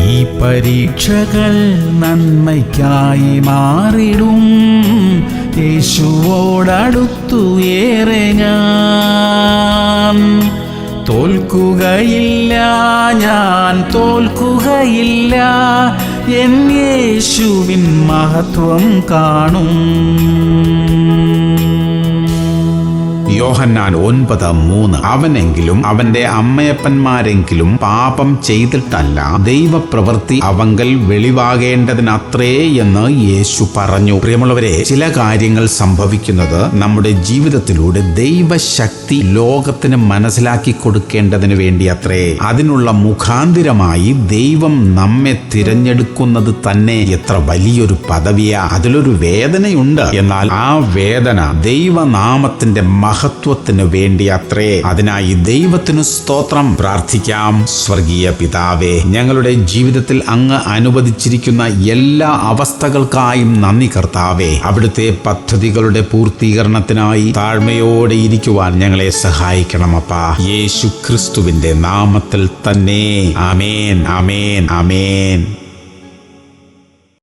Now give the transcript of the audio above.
ഈ പരീക്ഷകൾ നന്മയ്ക്കായി മാറിടും. യേശുവോടടുത്തു ഏറെ ഞാൻ തോൽക്കുകയില്ല, ഞാൻ തോൽക്കുകയില്ല. എൻ യേശുവിൻ മഹത്വം കാണും. യോഹന്നാൻ 9:3. അവനെങ്കിലും അവന്റെ അമ്മയപ്പന്മാരെങ്കിലും പാപം ചെയ്തിട്ടല്ല, ദൈവപ്രവൃത്തി അവങ്കൽ വെളിവാകേണ്ടതിനത്രേ എന്ന് യേശു പറഞ്ഞു. പ്രിയമുള്ളവരെ, ചില കാര്യങ്ങൾ സംഭവിക്കുന്നത് നമ്മുടെ ജീവിതത്തിലൂടെ ദൈവശക്തി ലോകത്തിന് മനസ്സിലാക്കി കൊടുക്കേണ്ടതിന് വേണ്ടി അത്രേ. അതിനുള്ള മുഖാന്തിരമായി ദൈവം നമ്മെ തിരഞ്ഞെടുക്കുന്നത് തന്നെ എത്ര വലിയൊരു പദവിയാ. അതിലൊരു വേദനയുണ്ട്. എന്നാൽ ആ വേദന ദൈവനാമത്തിന്റെ മഹത്വത്തിന് വേണ്ടി അത്രേ. അതിനായി ദൈവത്തിനു സ്തോത്രം. പ്രാർത്ഥിക്കാം. സ്വർഗീയ പിതാവേ, ഞങ്ങളുടെ ജീവിതത്തിൽ അങ്ങ് അനുവദിച്ചിരിക്കുന്ന എല്ലാ അവസ്ഥകൾക്കായും നന്ദി കർത്താവേ. അവിടുത്തെ പദ്ധതികളുടെ പൂർത്തീകരണത്തിനായി താഴ്മയോടെ ഇരിക്കുവാൻ ഞങ്ങളെ സഹായിക്കണമപ്പാ. യേശു ക്രിസ്തുവിന്റെ നാമത്തിൽ തന്നെ. ആമേൻ, ആമേൻ, ആമേൻ.